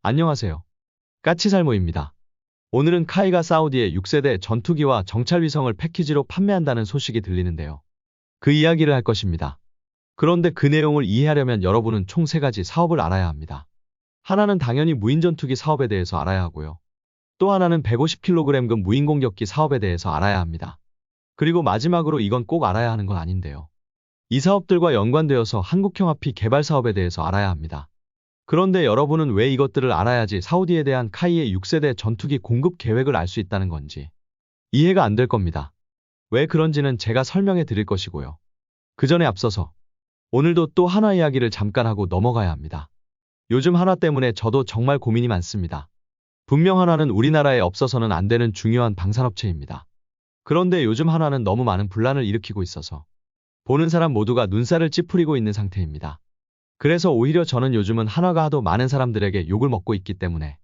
안녕하세요. 까치살모입니다. 오늘은 카이가 사우디에 6세대 전투기와 정찰위성을 패키지로 판매한다는 소식이 들리는데요. 그 이야기를 할 것입니다. 그런데 그 내용을 이해하려면 여러분은 총 3가지 사업을 알아야 합니다. 하나는 당연히 무인전투기 사업에 대해서 알아야 하고요. 또 하나는 150kg급 무인공격기 사업에 대해서 알아야 합니다. 그리고 마지막으로 이건 꼭 알아야 하는 건 아닌데요. 이 사업들과 연관되어서 한국형합의 개발 사업에 대해서 알아야 합니다. 그런데 여러분은 왜 이것들을 알아야지 사우디에 대한 카이의 6세대 전투기 공급 계획을 알 수 있다는 건지 이해가 안 될 겁니다. 왜 그런지는 제가 설명해 드릴 것이고요. 그 전에 앞서서 오늘도 또 하나 이야기를 잠깐 하고 넘어가야 합니다. 요즘 하나 때문에 저도 정말 고민이 많습니다. 분명 하나는 우리나라에 없어서는 안 되는 중요한 방산업체입니다. 그런데 요즘 하나는 너무 많은 분란을 일으키고 있어서 보는 사람 모두가 눈살을 찌푸리고 있는 상태입니다. 그래서 오히려 저는 요즘은 한화가 하도 많은 사람들에게 욕을 먹고 있기 때문에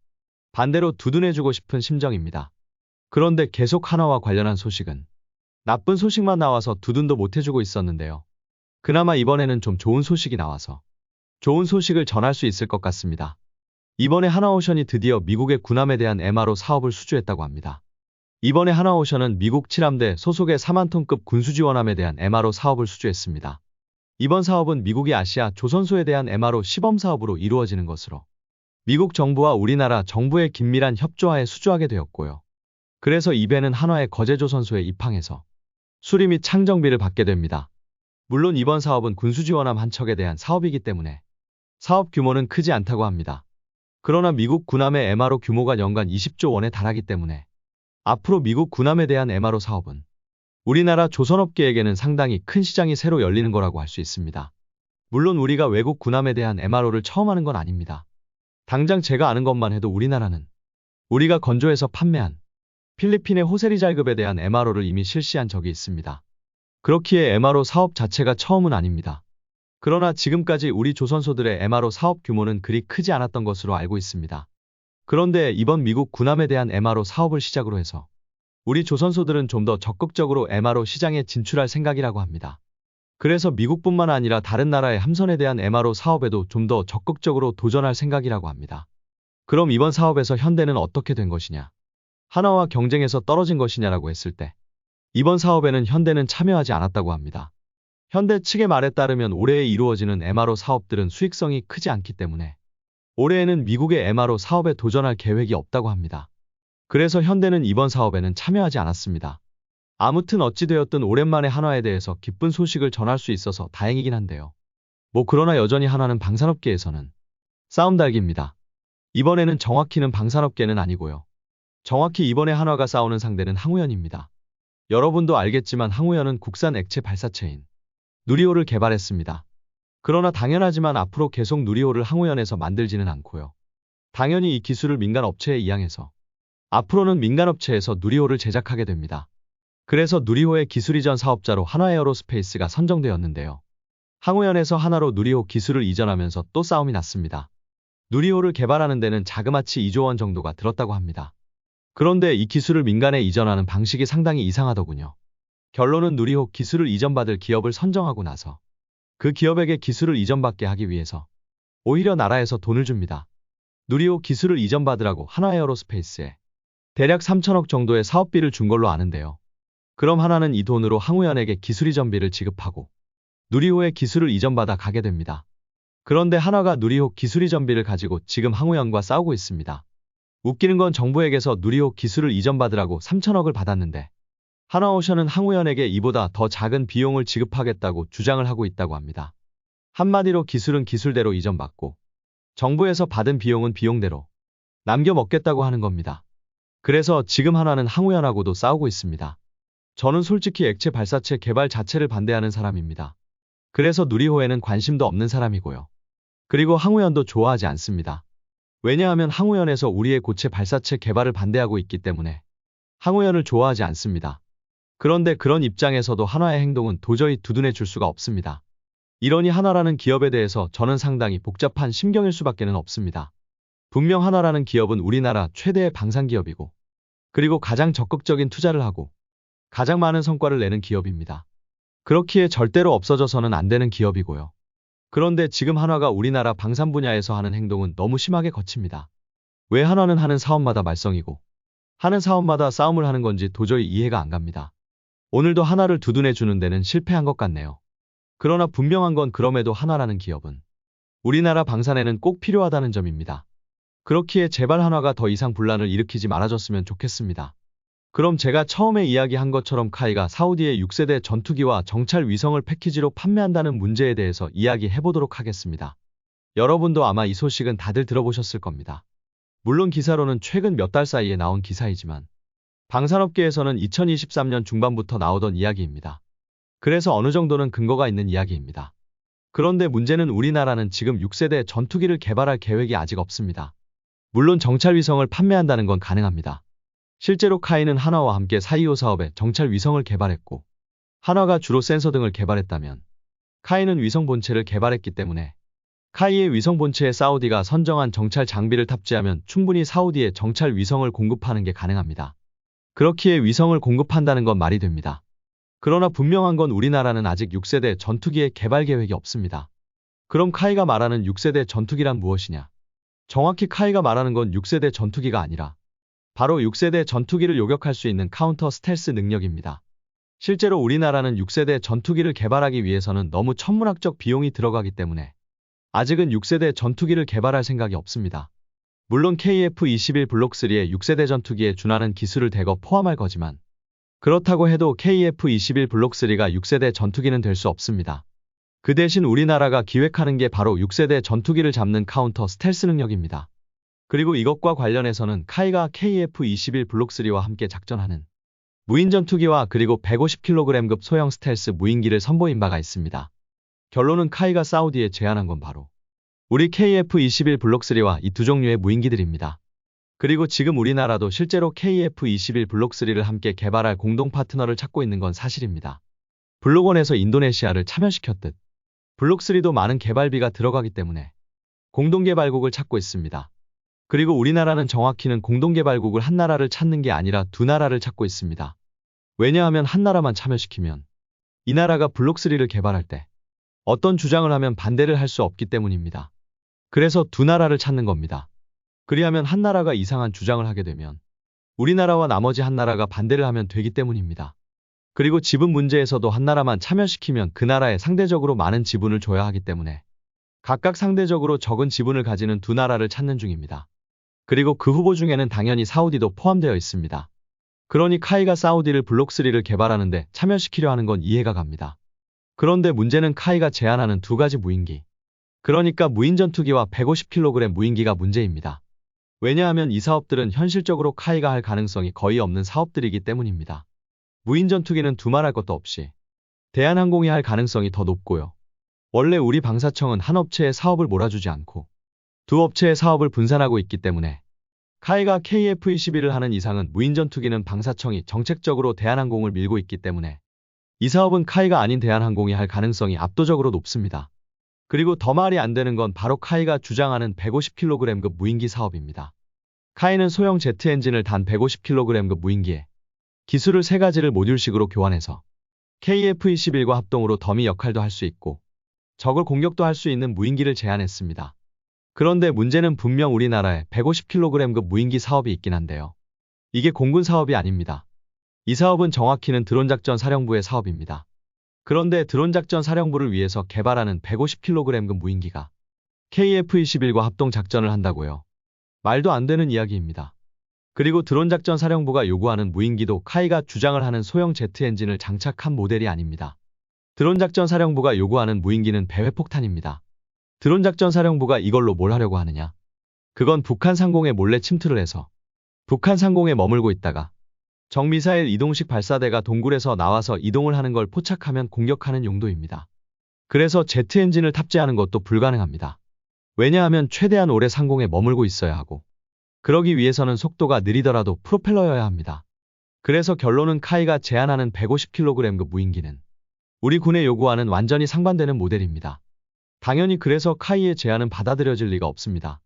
반대로 두둔해주고 싶은 심정입니다. 그런데 계속 한화와 관련한 소식은 나쁜 소식만 나와서 두둔도 못해주고 있었는데요. 그나마 이번에는 좀 좋은 소식이 나와서 좋은 소식을 전할 수 있을 것 같습니다. 이번에 하나오션이 드디어 미국의 군함에 대한 MRO 사업을 수주했다고 합니다. 이번에 하나오션은 미국 7함대 소속의 4만톤급 군수지원함에 대한 MRO 사업을 수주했습니다. 이번 사업은 미국이 아시아 조선소에 대한 MRO 시범 사업으로 이루어지는 것으로 미국 정부와 우리나라 정부의 긴밀한 협조하에 수주하게 되었고요. 그래서 이 배는 한화의 거제조선소에 입항해서 수리 및 창정비를 받게 됩니다. 물론 이번 사업은 군수지원함 한 척에 대한 사업이기 때문에 사업 규모는 크지 않다고 합니다. 그러나 미국 군함의 MRO 규모가 연간 20조 원에 달하기 때문에 앞으로 미국 군함에 대한 MRO 사업은 우리나라 조선업계에게는 상당히 큰 시장이 새로 열리는 거라고 할 수 있습니다. 물론 우리가 외국 군함에 대한 MRO를 처음 하는 건 아닙니다. 당장 제가 아는 것만 해도 우리나라는 우리가 건조해서 판매한 필리핀의 호세리잘급에 대한 MRO를 이미 실시한 적이 있습니다. 그렇기에 MRO 사업 자체가 처음은 아닙니다. 그러나 지금까지 우리 조선소들의 MRO 사업 규모는 그리 크지 않았던 것으로 알고 있습니다. 그런데 이번 미국 군함에 대한 MRO 사업을 시작으로 해서 우리 조선소들은 좀 더 적극적으로 MRO 시장에 진출할 생각이라고 합니다. 그래서 미국뿐만 아니라 다른 나라의 함선에 대한 MRO 사업에도 좀 더 적극적으로 도전할 생각이라고 합니다. 그럼 이번 사업에서 현대는 어떻게 된 것이냐? 한화와 경쟁에서 떨어진 것이냐라고 했을 때 이번 사업에는 현대는 참여하지 않았다고 합니다. 현대 측의 말에 따르면 올해에 이루어지는 MRO 사업들은 수익성이 크지 않기 때문에 올해에는 미국의 MRO 사업에 도전할 계획이 없다고 합니다. 그래서 현대는 이번 사업에는 참여하지 않았습니다. 아무튼 어찌되었든 오랜만에 한화에 대해서 기쁜 소식을 전할 수 있어서 다행이긴 한데요. 그러나 여전히 한화는 방산업계에서는 싸움닭입니다. 이번에는 정확히는 방산업계는 아니고요. 정확히 이번에 한화가 싸우는 상대는 항우연입니다. 여러분도 알겠지만 항우연은 국산 액체 발사체인 누리호를 개발했습니다. 그러나 당연하지만 앞으로 계속 누리호를 항우연에서 만들지는 않고요. 당연히 이 기술을 민간 업체에 이양해서 앞으로는 민간업체에서 누리호를 제작하게 됩니다. 그래서 누리호의 기술 이전 사업자로 한화에어로스페이스가 선정되었는데요. 항우연에서 한화로 누리호 기술을 이전하면서 또 싸움이 났습니다. 누리호를 개발하는 데는 자그마치 2조 원 정도가 들었다고 합니다. 그런데 이 기술을 민간에 이전하는 방식이 상당히 이상하더군요. 결론은 누리호 기술을 이전받을 기업을 선정하고 나서 그 기업에게 기술을 이전받게 하기 위해서 오히려 나라에서 돈을 줍니다. 누리호 기술을 이전받으라고 한화에어로스페이스에 대략 3천억 정도의 사업비를 준 걸로 아는데요. 그럼 한화는 이 돈으로 항우연에게 기술 이전비를 지급하고 누리호의 기술을 이전받아 가게 됩니다. 그런데 한화가 누리호 기술 이전비를 가지고 지금 항우연과 싸우고 있습니다. 웃기는 건 정부에게서 누리호 기술을 이전받으라고 3천억을 받았는데 한화오션은 항우연에게 이보다 더 작은 비용을 지급하겠다고 주장을 하고 있다고 합니다. 한마디로 기술은 기술대로 이전받고 정부에서 받은 비용은 비용대로 남겨 먹겠다고 하는 겁니다. 그래서 지금 한화는 항우연하고도 싸우고 있습니다. 저는 솔직히 액체 발사체 개발 자체를 반대하는 사람입니다. 그래서 누리호에는 관심도 없는 사람이고요. 그리고 항우연도 좋아하지 않습니다. 왜냐하면 항우연에서 우리의 고체 발사체 개발을 반대하고 있기 때문에 항우연을 좋아하지 않습니다. 그런데 그런 입장에서도 한화의 행동은 도저히 두둔해 줄 수가 없습니다. 이러니 한화라는 기업에 대해서 저는 상당히 복잡한 심경일 수밖에는 없습니다. 분명 한화라는 기업은 우리나라 최대의 방산기업이고 그리고 가장 적극적인 투자를 하고 가장 많은 성과를 내는 기업입니다. 그렇기에 절대로 없어져서는 안 되는 기업이고요. 그런데 지금 한화가 우리나라 방산 분야에서 하는 행동은 너무 심하게 거칩니다. 왜 한화는 하는 사업마다 말썽이고 하는 사업마다 싸움을 하는 건지 도저히 이해가 안 갑니다. 오늘도 하나를 두둔해주는 데는 실패한 것 같네요. 그러나 분명한 건 그럼에도 한화라는 기업은 우리나라 방산에는 꼭 필요하다는 점입니다. 그렇기에 제발 한화가 더 이상 분란을 일으키지 말아줬으면 좋겠습니다. 그럼 제가 처음에 이야기한 것처럼 카이가 사우디의 6세대 전투기와 정찰 위성을 패키지로 판매한다는 문제에 대해서 이야기해보도록 하겠습니다. 여러분도 아마 이 소식은 다들 들어보셨을 겁니다. 물론 기사로는 최근 몇 달 사이에 나온 기사이지만 방산업계에서는 2023년 중반부터 나오던 이야기입니다. 그래서 어느 정도는 근거가 있는 이야기입니다. 그런데 문제는 우리나라는 지금 6세대 전투기를 개발할 계획이 아직 없습니다. 물론 정찰 위성을 판매한다는 건 가능합니다. 실제로 카이는 한화와 함께 425 사업에 정찰 위성을 개발했고 한화가 주로 센서 등을 개발했다면 카이는 위성 본체를 개발했기 때문에 카이의 위성 본체에 사우디가 선정한 정찰 장비를 탑재하면 충분히 사우디에 정찰 위성을 공급하는 게 가능합니다. 그렇기에 위성을 공급한다는 건 말이 됩니다. 그러나 분명한 건 우리나라는 아직 6세대 전투기의 개발 계획이 없습니다. 그럼 카이가 말하는 6세대 전투기란 무엇이냐? 정확히 카이가 말하는 건 6세대 전투기가 아니라 바로 6세대 전투기를 요격할 수 있는 카운터 스텔스 능력입니다. 실제로 우리나라는 6세대 전투기를 개발하기 위해서는 너무 천문학적 비용이 들어가기 때문에 아직은 6세대 전투기를 개발할 생각이 없습니다. 물론 KF-21 블록3의 6세대 전투기에 준하는 기술을 대거 포함할 거지만 그렇다고 해도 KF-21 블록3가 6세대 전투기는 될 수 없습니다. 그 대신 우리나라가 기획하는 게 바로 6세대 전투기를 잡는 카운터 스텔스 능력입니다. 그리고 이것과 관련해서는 카이가 KF-21 블록3와 함께 작전하는 무인 전투기와 그리고 150kg급 소형 스텔스 무인기를 선보인 바가 있습니다. 결론은 카이가 사우디에 제안한 건 바로 우리 KF-21 블록3와 이 두 종류의 무인기들입니다. 그리고 지금 우리나라도 실제로 KF-21 블록3를 함께 개발할 공동 파트너를 찾고 있는 건 사실입니다. 블록1에서 인도네시아를 참여시켰듯 블록3도 많은 개발비가 들어가기 때문에 공동개발국을 찾고 있습니다. 그리고 우리나라는 정확히는 공동개발국을 한 나라를 찾는 게 아니라 두 나라를 찾고 있습니다. 왜냐하면 한 나라만 참여시키면 이 나라가 블록3를 개발할 때 어떤 주장을 하면 반대를 할 수 없기 때문입니다. 그래서 두 나라를 찾는 겁니다. 그리하면 한 나라가 이상한 주장을 하게 되면 우리나라와 나머지 한 나라가 반대를 하면 되기 때문입니다. 그리고 지분 문제에서도 한 나라만 참여시키면 그 나라에 상대적으로 많은 지분을 줘야 하기 때문에 각각 상대적으로 적은 지분을 가지는 두 나라를 찾는 중입니다. 그리고 그 후보 중에는 당연히 사우디도 포함되어 있습니다. 그러니 카이가 사우디를 블록3를 개발하는데 참여시키려 하는 건 이해가 갑니다. 그런데 문제는 카이가 제안하는 두 가지 무인기. 그러니까 무인 전투기와 150kg 무인기가 문제입니다. 왜냐하면 이 사업들은 현실적으로 카이가 할 가능성이 거의 없는 사업들이기 때문입니다. 무인 전투기는 두말할 것도 없이 대한항공이 할 가능성이 더 높고요. 원래 우리 방사청은 한 업체의 사업을 몰아주지 않고 두 업체의 사업을 분산하고 있기 때문에 카이가 KF-21을 하는 이상은 무인 전투기는 방사청이 정책적으로 대한항공을 밀고 있기 때문에 이 사업은 카이가 아닌 대한항공이 할 가능성이 압도적으로 높습니다. 그리고 더 말이 안 되는 건 바로 카이가 주장하는 150kg급 무인기 사업입니다. 카이는 소형 제트 엔진을 단 150kg급 무인기에 기술을 세 가지를 모듈식으로 교환해서 KF-21과 합동으로 더미 역할도 할 수 있고 적을 공격도 할 수 있는 무인기를 제안했습니다. 그런데 문제는 분명 우리나라에 150kg급 무인기 사업이 있긴 한데요. 이게 공군 사업이 아닙니다. 이 사업은 정확히는 드론작전 사령부의 사업입니다. 그런데 드론작전 사령부를 위해서 개발하는 150kg급 무인기가 KF-21과 합동 작전을 한다고요. 말도 안 되는 이야기입니다. 그리고 드론작전 사령부가 요구하는 무인기도 카이가 주장을 하는 소형 제트 엔진을 장착한 모델이 아닙니다. 드론작전 사령부가 요구하는 무인기는 배회폭탄입니다. 드론작전 사령부가 이걸로 뭘 하려고 하느냐? 그건 북한 상공에 몰래 침투를 해서 북한 상공에 머물고 있다가 정미사일 이동식 발사대가 동굴에서 나와서 이동을 하는 걸 포착하면 공격하는 용도입니다. 그래서 제트 엔진을 탑재하는 것도 불가능합니다. 왜냐하면 최대한 오래 상공에 머물고 있어야 하고 그러기 위해서는 속도가 느리더라도 프로펠러여야 합니다. 그래서 결론은 카이가 제안하는 150kg급 무인기는 우리 군에 요구하는 완전히 상반되는 모델입니다. 당연히 그래서 카이의 제안은 받아들여질 리가 없습니다.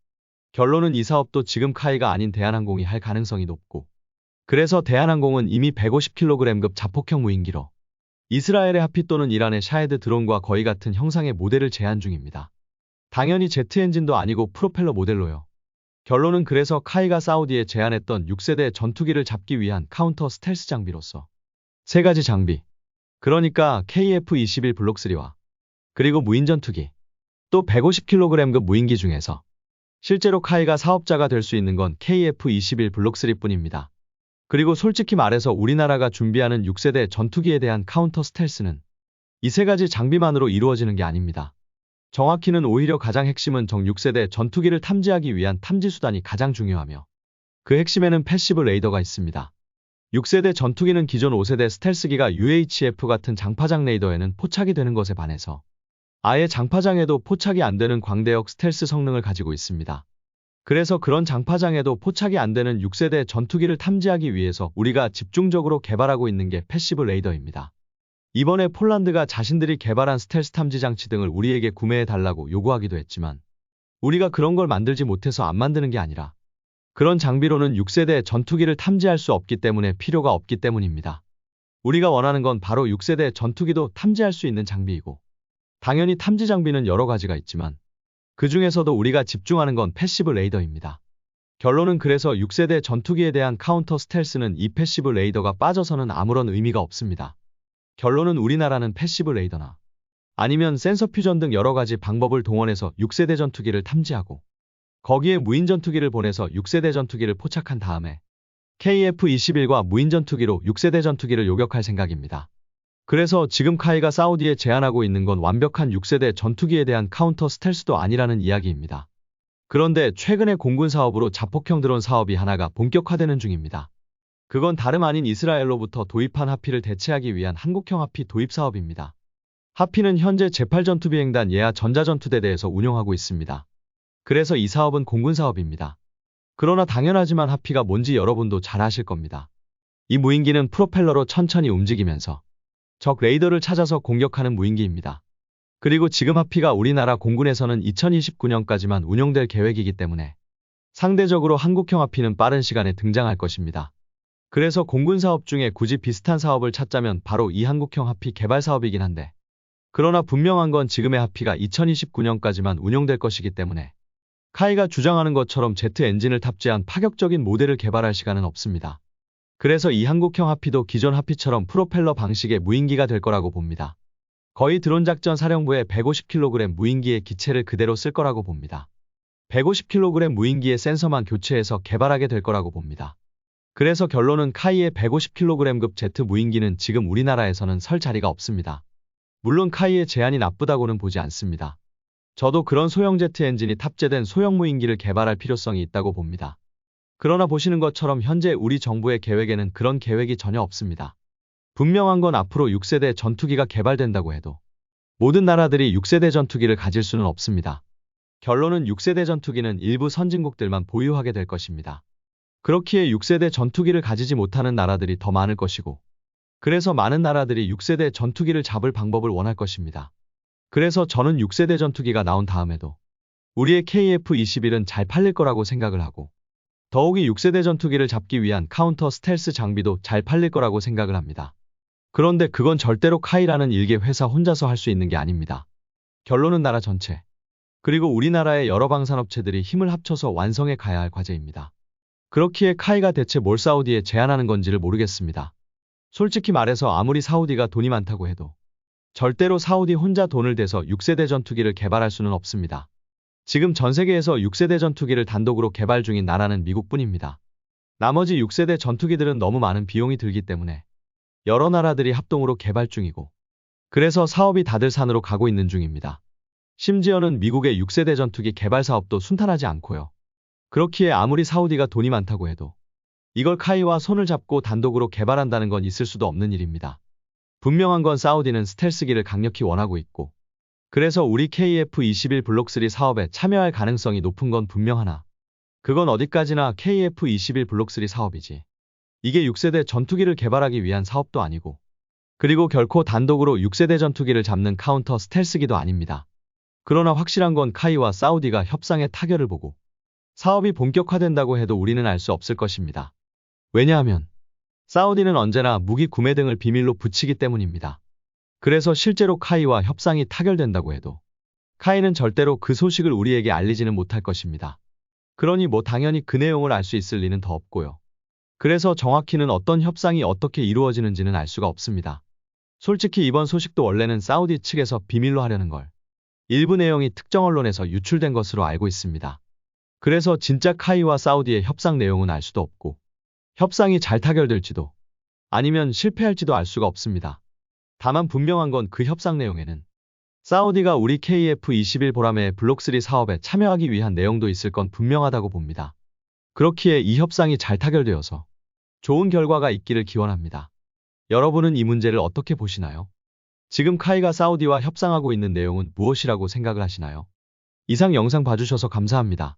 결론은 이 사업도 지금 카이가 아닌 대한항공이 할 가능성이 높고 그래서 대한항공은 이미 150kg급 자폭형 무인기로 이스라엘의 하피 또는 이란의 샤헤드 드론과 거의 같은 형상의 모델을 제안 중입니다. 당연히 제트 엔진도 아니고 프로펠러 모델로요. 결론은 그래서 카이가 사우디에 제안했던 6세대 전투기를 잡기 위한 카운터 스텔스 장비로서 세 가지 장비, 그러니까 KF-21 블록3와 그리고 무인 전투기, 또 150kg급 무인기 중에서 실제로 카이가 사업자가 될 수 있는 건 KF-21 블록3 뿐입니다. 그리고 솔직히 말해서 우리나라가 준비하는 6세대 전투기에 대한 카운터 스텔스는 이 세 가지 장비만으로 이루어지는 게 아닙니다. 정확히는 오히려 가장 핵심은 정 6세대 전투기를 탐지하기 위한 탐지수단이 가장 중요하며 그 핵심에는 패시브 레이더가 있습니다. 6세대 전투기는 기존 5세대 스텔스기가 UHF 같은 장파장 레이더에는 포착이 되는 것에 반해서 아예 장파장에도 포착이 안 되는 광대역 스텔스 성능을 가지고 있습니다. 그래서 그런 장파장에도 포착이 안 되는 6세대 전투기를 탐지하기 위해서 우리가 집중적으로 개발하고 있는 게 패시브 레이더입니다. 이번에 폴란드가 자신들이 개발한 스텔스 탐지 장치 등을 우리에게 구매해 달라고 요구하기도 했지만 우리가 그런 걸 만들지 못해서 안 만드는 게 아니라 그런 장비로는 6세대 전투기를 탐지할 수 없기 때문에 필요가 없기 때문입니다. 우리가 원하는 건 바로 6세대 전투기도 탐지할 수 있는 장비이고 당연히 탐지 장비는 여러 가지가 있지만 그 중에서도 우리가 집중하는 건 패시브 레이더입니다. 결론은 그래서 6세대 전투기에 대한 카운터 스텔스는 이 패시브 레이더가 빠져서는 아무런 의미가 없습니다. 결론은 우리나라는 패시브 레이더나 아니면 센서 퓨전 등 여러 가지 방법을 동원해서 6세대 전투기를 탐지하고 거기에 무인 전투기를 보내서 6세대 전투기를 포착한 다음에 KF-21과 무인 전투기로 6세대 전투기를 요격할 생각입니다. 그래서 지금 카이가 사우디에 제안하고 있는 건 완벽한 6세대 전투기에 대한 카운터 스텔스도 아니라는 이야기입니다. 그런데 최근에 공군 사업으로 자폭형 드론 사업이 하나가 본격화되는 중입니다. 그건 다름 아닌 이스라엘로부터 도입한 하피를 대체하기 위한 한국형 하피 도입 사업입니다. 하피는 현재 제8전투비행단 예하 전자전투대대에서 운용하고 있습니다. 그래서 이 사업은 공군 사업입니다. 그러나 당연하지만 하피가 뭔지 여러분도 잘 아실 겁니다. 이 무인기는 프로펠러로 천천히 움직이면서 적 레이더를 찾아서 공격하는 무인기입니다. 그리고 지금 하피가 우리나라 공군에서는 2029년까지만 운용될 계획이기 때문에 상대적으로 한국형 하피는 빠른 시간에 등장할 것입니다. 그래서 공군 사업 중에 굳이 비슷한 사업을 찾자면 바로 이 한국형 하피 개발 사업이긴 한데 그러나 분명한 건 지금의 하피가 2029년까지만 운용될 것이기 때문에 카이가 주장하는 것처럼 제트 엔진을 탑재한 파격적인 모델을 개발할 시간은 없습니다. 그래서 이 한국형 하피도 기존 하피처럼 프로펠러 방식의 무인기가 될 거라고 봅니다. 거의 드론작전 사령부의 150kg 무인기의 기체를 그대로 쓸 거라고 봅니다. 150kg 무인기의 센서만 교체해서 개발하게 될 거라고 봅니다. 그래서 결론은 카이의 150kg급 제트 무인기는 지금 우리나라에서는 설 자리가 없습니다. 물론 카이의 제안이 나쁘다고는 보지 않습니다. 저도 그런 소형 제트 엔진이 탑재된 소형 무인기를 개발할 필요성이 있다고 봅니다. 그러나 보시는 것처럼 현재 우리 정부의 계획에는 그런 계획이 전혀 없습니다. 분명한 건 앞으로 6세대 전투기가 개발된다고 해도 모든 나라들이 6세대 전투기를 가질 수는 없습니다. 결론은 6세대 전투기는 일부 선진국들만 보유하게 될 것입니다. 그렇기에 6세대 전투기를 가지지 못하는 나라들이 더 많을 것이고 그래서 많은 나라들이 6세대 전투기를 잡을 방법을 원할 것입니다. 그래서 저는 6세대 전투기가 나온 다음에도 우리의 KF-21은 잘 팔릴 거라고 생각을 하고 더욱이 6세대 전투기를 잡기 위한 카운터 스텔스 장비도 잘 팔릴 거라고 생각을 합니다. 그런데 그건 절대로 카이라는 일개 회사 혼자서 할 수 있는 게 아닙니다. 결론은 나라 전체 그리고 우리나라의 여러 방산업체들이 힘을 합쳐서 완성해 가야 할 과제입니다. 그렇기에 카이가 대체 뭘 사우디에 제안하는 건지를 모르겠습니다. 솔직히 말해서 아무리 사우디가 돈이 많다고 해도 절대로 사우디 혼자 돈을 대서 6세대 전투기를 개발할 수는 없습니다. 지금 전 세계에서 6세대 전투기를 단독으로 개발 중인 나라는 미국뿐입니다. 나머지 6세대 전투기들은 너무 많은 비용이 들기 때문에 여러 나라들이 합동으로 개발 중이고 그래서 사업이 다들 산으로 가고 있는 중입니다. 심지어는 미국의 6세대 전투기 개발 사업도 순탄하지 않고요. 그렇기에 아무리 사우디가 돈이 많다고 해도 이걸 카이와 손을 잡고 단독으로 개발한다는 건 있을 수도 없는 일입니다. 분명한 건 사우디는 스텔스기를 강력히 원하고 있고 그래서 우리 KF-21 블록3 사업에 참여할 가능성이 높은 건 분명하나 그건 어디까지나 KF-21 블록3 사업이지 이게 6세대 전투기를 개발하기 위한 사업도 아니고 그리고 결코 단독으로 6세대 전투기를 잡는 카운터 스텔스기도 아닙니다. 그러나 확실한 건 카이와 사우디가 협상의 타결을 보고 사업이 본격화된다고 해도 우리는 알 수 없을 것입니다. 왜냐하면 사우디는 언제나 무기 구매 등을 비밀로 붙이기 때문입니다. 그래서 실제로 카이와 협상이 타결된다고 해도 카이는 절대로 그 소식을 우리에게 알리지는 못할 것입니다. 그러니 당연히 그 내용을 알 수 있을 리는 더 없고요. 그래서 정확히는 어떤 협상이 어떻게 이루어지는지는 알 수가 없습니다. 솔직히 이번 소식도 원래는 사우디 측에서 비밀로 하려는 걸 일부 내용이 특정 언론에서 유출된 것으로 알고 있습니다. 그래서 진짜 카이와 사우디의 협상 내용은 알 수도 없고 협상이 잘 타결될지도 아니면 실패할지도 알 수가 없습니다. 다만 분명한 건 그 협상 내용에는 사우디가 우리 KF21 보라매의 블록3 사업에 참여하기 위한 내용도 있을 건 분명하다고 봅니다. 그렇기에 이 협상이 잘 타결되어서 좋은 결과가 있기를 기원합니다. 여러분은 이 문제를 어떻게 보시나요? 지금 카이가 사우디와 협상하고 있는 내용은 무엇이라고 생각을 하시나요? 이상 영상 봐주셔서 감사합니다.